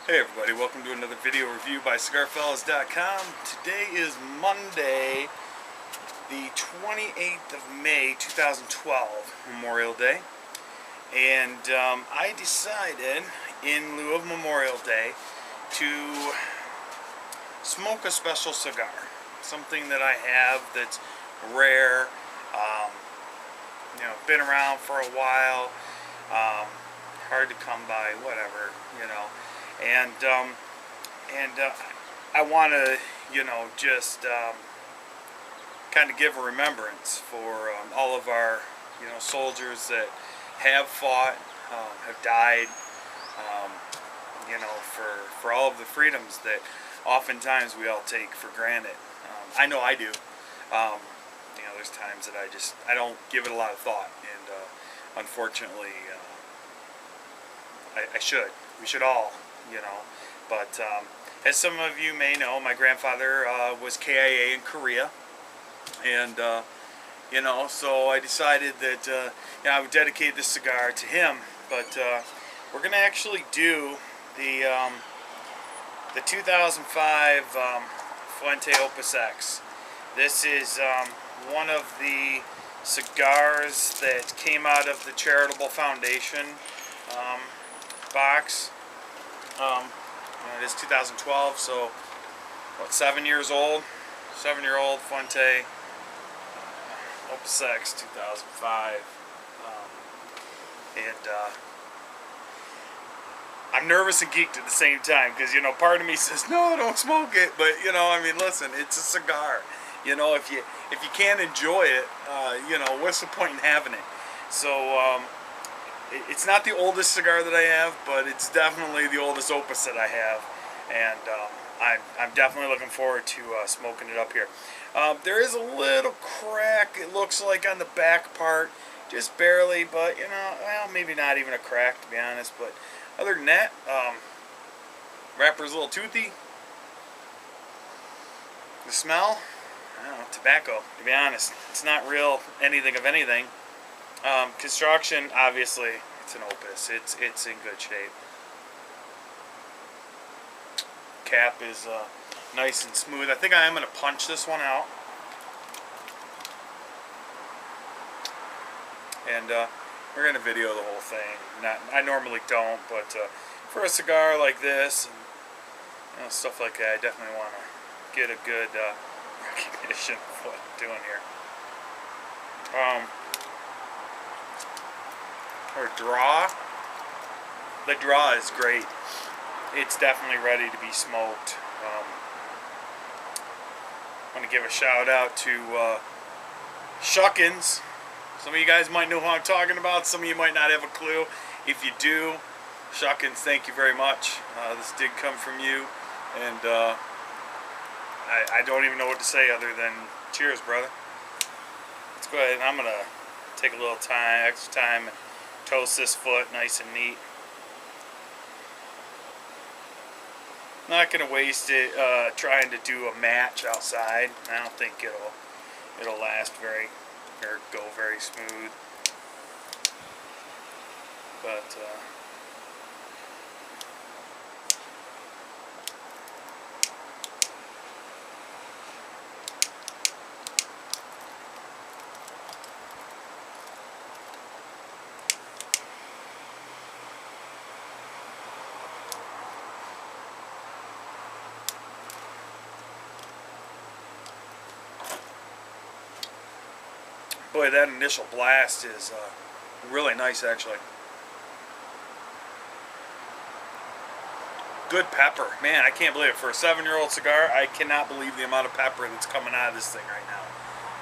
Hey everybody, welcome to another video review by CigarFellas.com. Today is Monday, the 28th of May, 2012, Memorial Day. And I decided, in lieu of Memorial Day, to smoke a special cigar. Something that I have that's rare, been around for a while, hard to come by, whatever, and I want to, just kind of give a remembrance for all of our, soldiers that have fought, have died, for all of the freedoms that oftentimes we all take for granted. I know I do. There's times that I don't give it a lot of thought, and unfortunately, I should. We should all, But as some of you may know, my grandfather was KIA in Korea, and so I decided that I would dedicate this cigar to him. But we're gonna actually do the 2005 Fuente Opus X. This is one of the cigars that came out of the Charitable Foundation box. It is 2012, so what, 7 years old? 7-year-old Fuente Opus X 2005. I'm nervous and geeked at the same time because, part of me says, no, don't smoke it. But, listen, it's a cigar. If you can't enjoy it, what's the point in having it? So, it's not the oldest cigar that I have, but it's definitely the oldest Opus that I have. And I'm definitely looking forward to smoking it up here. There is a little crack, it looks like, on the back part. Just barely, but, well, maybe not even a crack, to be honest. But other than that, wrapper's a little toothy. The smell, I don't know, tobacco, to be honest. It's not real anything of anything. Construction, obviously, it's an Opus. It's in good shape. Cap is nice and smooth. I think I am going to punch this one out. And we're going to video the whole thing. I normally don't, but for a cigar like this and stuff like that, I definitely want to get a good recognition of what I'm doing here. The draw is great. It's definitely ready to be smoked. I want to give a shout out to Shuckins. Some of you guys might know who I'm talking about. Some of you might not have a clue. If you do, Shuckins, thank you very much. This did come from you, and I don't even know what to say other than cheers, brother. Let's go ahead and I'm gonna take a little time, extra time, and toast this foot nice and neat. Not gonna waste it trying to do a match outside. I don't think it'll last or go very smooth. But boy, that initial blast is really nice, actually. Good pepper. Man, I can't believe it. For a 7-year-old cigar, I cannot believe the amount of pepper that's coming out of this thing right now.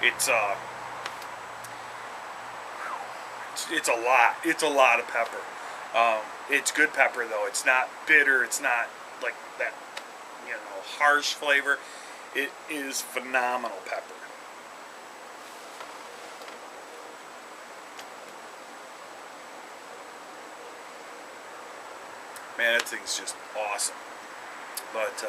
It's a lot. It's a lot of pepper. It's good pepper, though. It's not bitter. It's not like that, harsh flavor. It is phenomenal pepper. Man, that thing's just awesome. But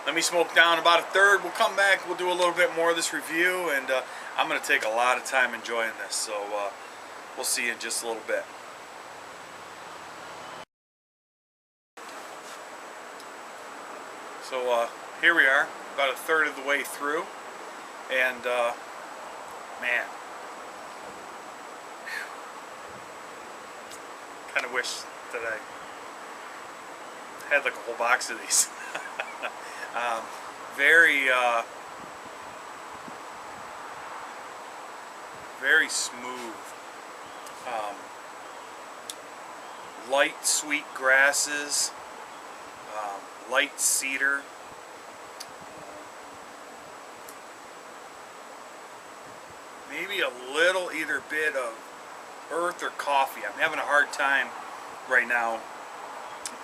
let me smoke down about a third. We'll come back. We'll do a little bit more of this review, and I'm going to take a lot of time enjoying this. So we'll see you in just a little bit. So here we are, about a third of the way through, and man, kind of wish that I had like a whole box of these. Very very smooth, light sweet grasses, light cedar, maybe a little either bit of earth or coffee. I'm having a hard time right now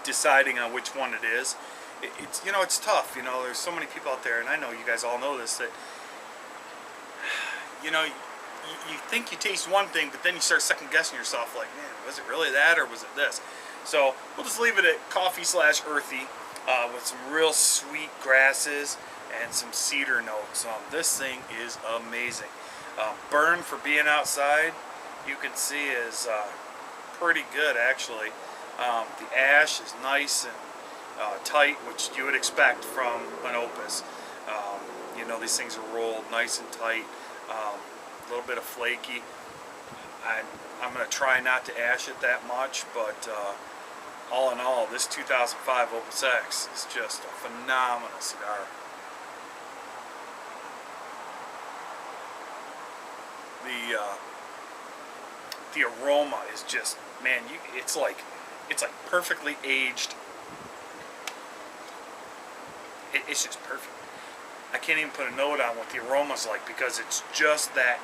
deciding on which one it is. It's, you know, it's tough. You know, there's so many people out there, and I know you guys all know this, that, you know, you think you taste one thing, but then you start second guessing yourself, like, man, was it really that, or was it this? So we'll just leave it at coffee / earthy, with some real sweet grasses and some cedar notes. This thing is amazing. Burn for being outside, you can see, is pretty good, actually. The ash is nice and tight, which you would expect from an Opus. You know, these things are rolled nice and tight, a little bit of flaky. I'm going to try not to ash it that much, but all in all, this 2005 Opus X is just a phenomenal cigar. The aroma is just, man, it's like perfectly aged. It's just perfect. I can't even put a note on what the aroma's like, because it's just that,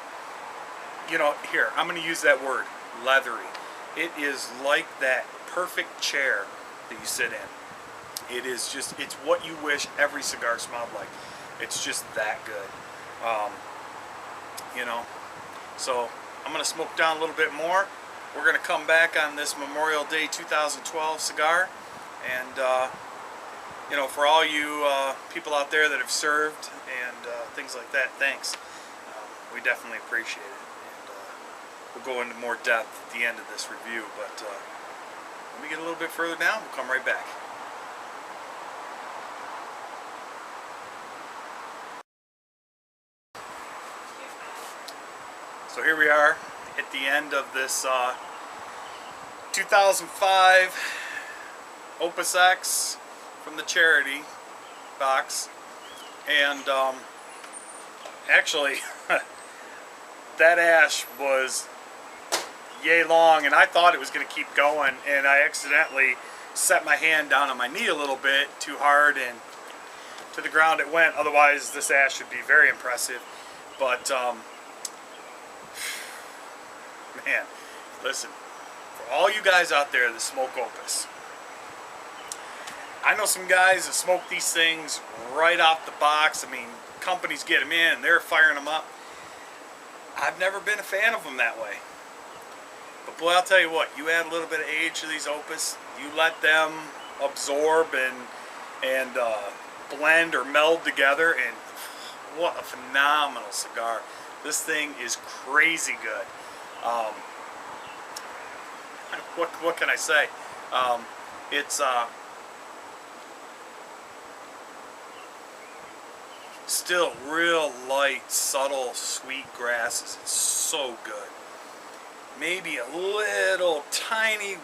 you know, here, I'm going to use that word, leathery. It is like that perfect chair that you sit in. It is just, it's what you wish every cigar smelled like. It's just that good. You know, so I'm going to smoke down a little bit more. We're going to come back on this Memorial Day 2012 cigar, and you know, for all you people out there that have served and things like that, thanks. We definitely appreciate it. And we'll go into more depth at the end of this review, but let me get a little bit further down. We'll come right back. So here we are at the end of this 2005 Opus X from the charity box, and actually that ash was yay long, and I thought it was going to keep going, and I accidentally set my hand down on my knee a little bit too hard, and to the ground it went. Otherwise this ash would be very impressive. But man, listen, for all you guys out there that smoke Opus, I know some guys that smoke these things right off the box. I mean, companies get them in and they're firing them up. I've never been a fan of them that way. But boy, I'll tell you what, you add a little bit of age to these Opus, you let them absorb and blend or meld together, and what a phenomenal cigar. This thing is crazy good. What can I say? It's still real light, subtle, sweet grasses. It's so good. Maybe a little tiny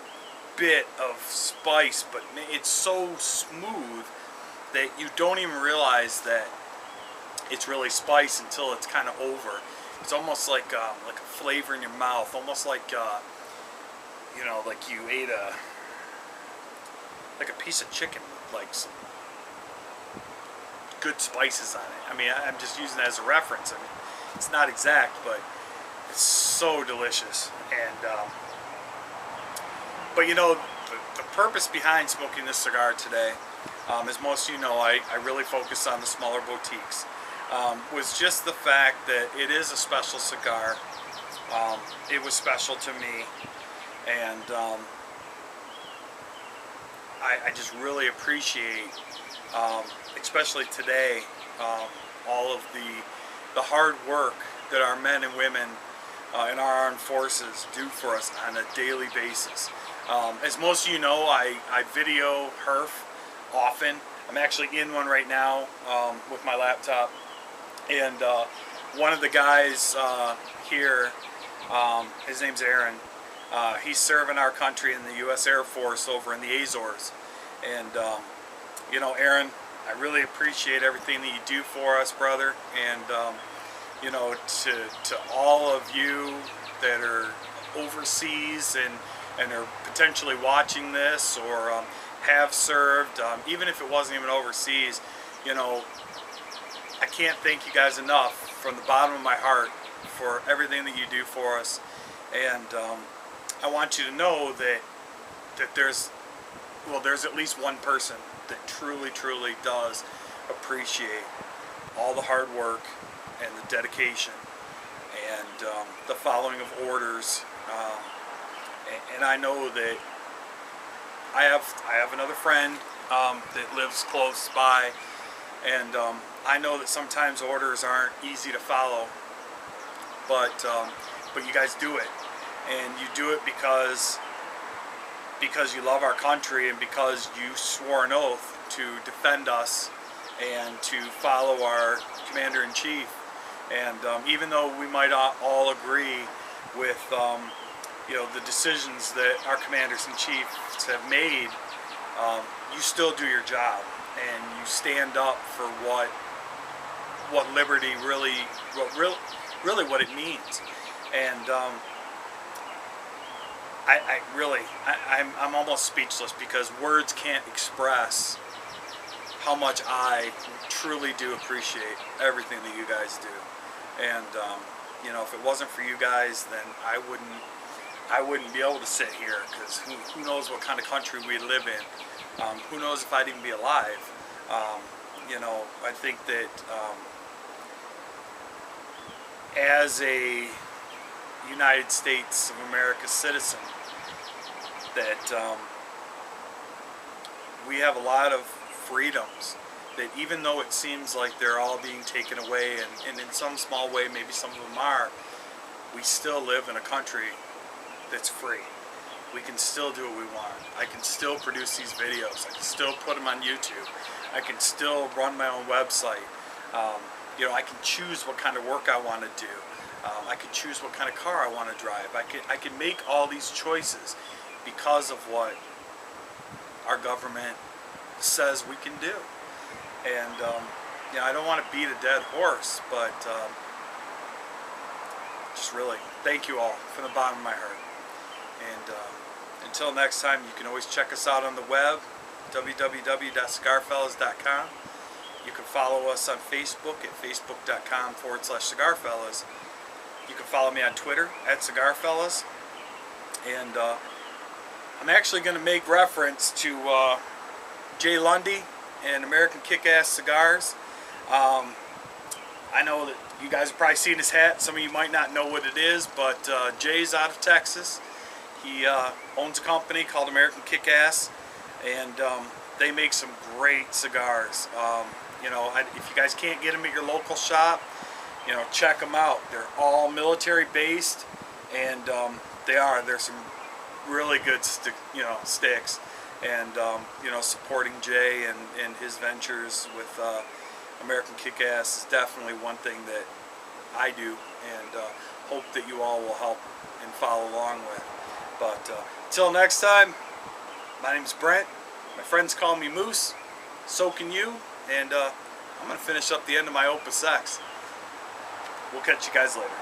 bit of spice, but it's so smooth that you don't even realize that it's really spice until it's kind of over. It's almost like a flavor in your mouth, almost like you know, like you ate a piece of chicken with like some good spices on it. I mean, I'm just using that as a reference. I mean, it's not exact, but it's so delicious. And but you know, the purpose behind smoking this cigar today, as most of you know, I really focus on the smaller boutiques. Was just the fact that it is a special cigar. It was special to me, and I just really appreciate, especially today, all of the hard work that our men and women in our armed forces do for us on a daily basis. As most of you know, I video HERF often. I'm actually in one right now with my laptop, and one of the guys here, his name's Aaron. He's serving our country in the U.S. Air Force over in the Azores, and you know, Aaron, I really appreciate everything that you do for us, brother, and you know, to all of you that are overseas and are potentially watching this or have served, even if it wasn't even overseas, you know, I can't thank you guys enough from the bottom of my heart for everything that you do for us. And I want you to know that there's at least one person that truly does appreciate all the hard work and the dedication and the following of orders. And I know that I have another friend that lives close by, and I know that sometimes orders aren't easy to follow, but you guys do it, and you do it because you love our country and because you swore an oath to defend us and to follow our Commander-in-Chief. And even though we might all agree with you know, the decisions that our commanders-in-chiefs have made, you still do your job, and you stand up for what liberty really what it means. And I'm almost speechless, because words can't express how much I truly do appreciate everything that you guys do. And you know, if it wasn't for you guys, then I wouldn't be able to sit here, because who knows what kind of country we live in. Who knows if I'd even be alive. You know, I think that as a United States of America citizen, that we have a lot of freedoms that, even though it seems like they're all being taken away, and in some small way maybe some of them are, we still live in a country that's free. We can still do what we want. I can still produce these videos. I can still put them on YouTube. I can still run my own website. You know, I can choose what kind of work I want to do. I can choose what kind of car I want to drive. I can make all these choices because of what our government says we can do. And you know, I don't want to beat a dead horse, but just really thank you all from the bottom of my heart. And until next time, you can always check us out on the web, www.cigarfellas.com. You can follow us on Facebook at facebook.com/cigarfellas. You can follow me on Twitter at cigarfellas. And I'm actually going to make reference to Jay Lundy and American Kick-Ass Cigars. I know that you guys have probably seen his hat. Some of you might not know what it is, but Jay's out of Texas. He owns a company called American Kick-Ass, and they make some great cigars. You know, if you guys can't get them at your local shop, you know, check them out. They're all military based, and there's some really good sticks. And you know, supporting Jay and his ventures with American Kick-Ass is definitely one thing that I do, and hope that you all will help and follow along with. But until next time, my name's Brent. My friends call me Moose. So can you. And I'm going to finish up the end of my Opus X. We'll catch you guys later.